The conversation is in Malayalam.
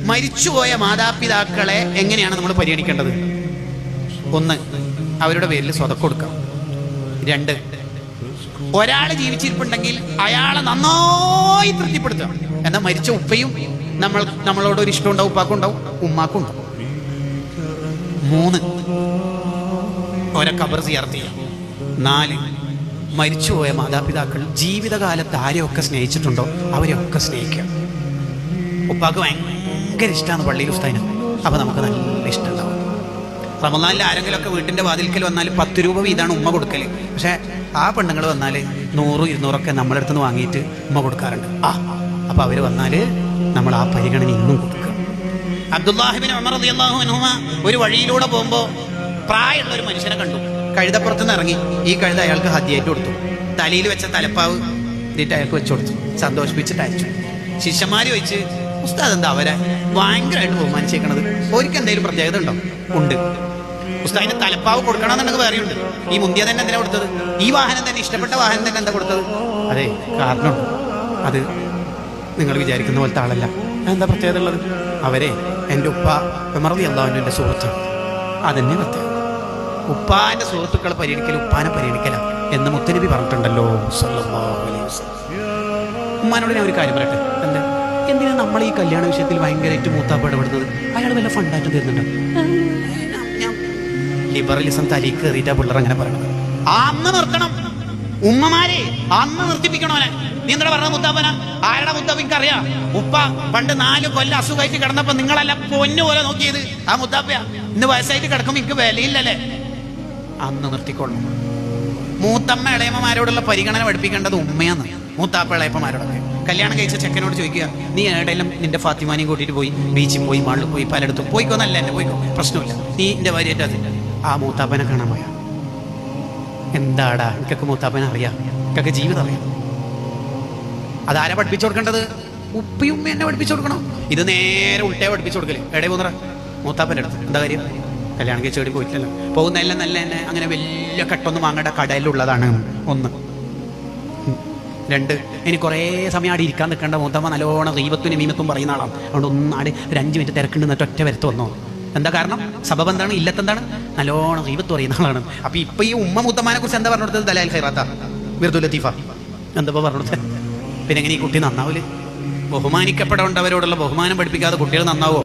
മരിച്ചുപോയ മാതാപിതാക്കളെ എങ്ങനെയാണ് നമ്മൾ പരിഗണിക്കേണ്ടത്? ഒന്ന്, അവരുടെ പേരിൽ സ്വതക്കം കൊടുക്കാം. രണ്ട്, ഒരാൾ ജീവിച്ചിരിപ്പുണ്ടെങ്കിൽ അയാളെ നന്നായി തൃപ്തിപ്പെടുത്തുക. എന്നാൽ മരിച്ച ഉപ്പയും നമ്മളോട് ഒരു ഇഷ്ടം ഉണ്ടാവും, ഉപ്പാക്കും ഉണ്ടാവും, ഉമ്മാക്കും ഉണ്ടാവും. മൂന്ന്, ഒരെ ഖബർ സിയാറത്ത് ചെയ്യാം. നാല്, മരിച്ചുപോയ മാതാപിതാക്കൾ ജീവിതകാലത്ത് ആരെയൊക്കെ സ്നേഹിച്ചിട്ടുണ്ടോ അവരെയൊക്കെ സ്നേഹിക്കുക. ഉപ്പാക്ക് ഭയങ്കര ഇഷ്ടമാണ് പള്ളിയിൽ ഉസ്താദിന്, അപ്പോൾ നമുക്ക് നല്ല ഇഷ്ടം ഉണ്ടാവും. റമദാനിൽ ആരെങ്കിലുമൊക്കെ വീട്ടിൻ്റെ വാതിൽക്കൽ വന്നാൽ 10 രൂപ വീതമാണ് ഉമ്മ കൊടുക്കൽ. പക്ഷേ ആ പെണ്ണുങ്ങൾ വന്നാൽ 100, 200 നമ്മുടെ അടുത്ത് നിന്ന് വാങ്ങിയിട്ട് ഉമ്മ കൊടുക്കാറുണ്ട്. അപ്പോൾ അവർ വന്നാൽ നമ്മൾ ആ പരിഗണന ഇന്നും കൊടുക്കുക. അബ്ദുല്ലാഹിബ്നു ഉമർ റളിയല്ലാഹു അൻഹുമ ഒരു വഴിയിലൂടെ പോകുമ്പോൾ പ്രായമുള്ള ഒരു മനുഷ്യനെ കണ്ടു. കഴുതപ്പുറത്ത് നിന്ന് ഇറങ്ങി ഈ കഴുത അയാൾക്ക് ഹദിയായിട്ട് കൊടുത്തു. തലയിൽ വെച്ച തലപ്പാവ് ഇതിട്ട് അയാൾക്ക് വെച്ചു കൊടുത്തു. സന്തോഷിപ്പിച്ചിട്ട് അയച്ചു. ശിഷ്യന്മാർ ചോദിച്ച്, ഉസ്താദ് എന്താ അവരെ ഭയങ്കരമായിട്ട് ബഹുമാനിച്ചേക്കണത്? ഒരിക്കൽ എന്തെങ്കിലും പ്രത്യേകത ഉണ്ടോ? ഉണ്ട്. ഉസ്താദിന് തലപ്പാവ് കൊടുക്കണമെന്നുണ്ടെങ്കിൽ വേറെയുണ്ട്. ഈ മുന്തിയ തന്നെ എന്തിനാ കൊടുത്തത്? ഈ വാഹനം തന്നെ, ഇഷ്ടപ്പെട്ട വാഹനം തന്നെ എന്താ കൊടുത്തത്? അതെ, കാരണം അത് നിങ്ങൾ വിചാരിക്കുന്ന പോലത്തെ ആളല്ല. എന്താ പ്രത്യേകത ഉള്ളത്? അവരെ എൻ്റെ ഉപ്പ ഉമർ റളിയല്ലാഹു അൻഹുവിൻ്റെ സുഹൃത്താണ്. അതെന്നെ പ്രത്യേകത. ഉപ്പാന്റെ സുഹൃത്തുക്കളെ പരിഗണിക്കൽ ഉപ്പാനെ പരിഗണിക്കല എന്ന് മുത്തനബി പറഞ്ഞിട്ടുണ്ടല്ലോ സല്ലല്ലാഹു അലൈഹി വസല്ലം. ഉമ്മാനോട് ഞാൻ ഒരു കാര്യം പറയട്ടെ. എന്താ, എന്തിനാ നമ്മൾ ഈ കല്യാണ വിഷയത്തിൽ ഭയങ്കരമായിട്ട് മൂത്താപ്പ് ഇടപെടുന്നത്? അയാൾ വല്ല ഫണ്ടായിട്ട് തരുന്നുണ്ടോ? ലിബറലിസം തലയിൽ കയറിയിട്ടാ പിള്ളേർ അങ്ങനെ പറയണത്. അന്ന് നിർത്തണം ഉമ്മമാരെ, അന്ന് നിർത്തിപ്പിക്കണോനെ. നീ എന്താ പറഞ്ഞ മുത്താപ്പന? ആരുടെ മുത്താപ്പ്? എനിക്കറിയാം. ഉപ്പ പണ്ട് 4 കൊല്ലം അസുഖമായിട്ട് കിടന്നപ്പോ നിങ്ങളല്ല പൊന്നു പോലെ നോക്കിയത് ആ മുത്താപ്പയാ. ഇന്ന് വയസ്സായിട്ട് കിടക്കുമ്പോ എനിക്ക് വിലയില്ലല്ലേ? അന്ന് നിർത്തിക്കൊള്ളണം. മൂത്തമ്മ ഇളയമ്മമാരോടുള്ള പരിഗണന പഠിപ്പിക്കേണ്ടത് ഉമ്മയാന്ന്. മൂത്താപ്പ ഇളയപ്പമാരോടൊക്കെ കല്യാണം കഴിച്ച ചെക്കനോട് ചോദിക്കുക, നീ എവിടെയെല്ലാം നിന്റെ ഫാത്തിമാനെയും കൂട്ടിയിട്ട് പോയി ബീച്ചിൽ പോയി, മാളിൽ പോയി, പലയിടത്തും പോയിക്കോന്നല്ല, എന്നെ പോയിക്കോ, പ്രശ്നമില്ല. നീ എൻ്റെ ഭാര്യയായിട്ട് ആ മൂത്താപ്പനെ കാണാൻ പോയാ എന്താടാ? എനിക്കൊക്കെ മൂത്താപ്പനെ അറിയാം, എനിക്കൊക്കെ ജീവിതം അറിയാം. അതാരാ പഠിപ്പിച്ചു കൊടുക്കേണ്ടത്? ഉപ്പയും ഉമ്മ എന്നെ പഠിപ്പിച്ചു കൊടുക്കണം. ഇത് നേരെ ഉൾട്ടേ പഠിപ്പിച്ചു കൊടുക്കല്. എവിടെ പോകുന്ന മൂത്താപ്പൻ്റെ അടുത്ത്. എന്താ കാര്യം? കല്യാണം കഴിച്ച് എവിടെ പോയിട്ടില്ലല്ലോ. പോകുന്നതെല്ലാം നല്ല തന്നെ അങ്ങനെ വലിയ കെട്ടൊന്നും വാങ്ങേണ്ട, കടയിലുള്ളതാണ്. ഒന്ന്. രണ്ട്, ഇനി കുറേ സമയം ആടെ ഇരിക്കാൻ നിൽക്കേണ്ട. മൂത്തമ്മ നല്ലോണം ഗീബത്തും മീമത്തും പറയുന്ന ആളാണ്. അതുകൊണ്ട് ഒന്നാട് ഒരു 5 മിനിറ്റ് തിരക്കുണ്ട് എന്നിട്ട് ഒറ്റ വരത്ത് വന്നോ. എന്താ കാരണം? സബബ് എന്താണ്? ഇല്ലത്തെന്താണ്? നല്ലോണം ഗീബത്ത് പറയുന്ന ആളാണ്. അപ്പോൾ ഇപ്പം ഈ ഉമ്മ മൂത്തമ്മനെ കുറിച്ച് എന്താ പറഞ്ഞു കൊടുത്തത്? ദലാൽ ഖൈറാത്ത, വിർദുൽ ലത്തീഫ എന്താ പറഞ്ഞു കൊടുത്തത്? പിന്നെ എങ്ങനെ ഈ കുട്ടി നന്നാവില്ല? ബഹുമാനിക്കപ്പെടേണ്ടവരോടുള്ള ബഹുമാനം പഠിപ്പിക്കാതെ കുട്ടികൾ നന്നാവോ?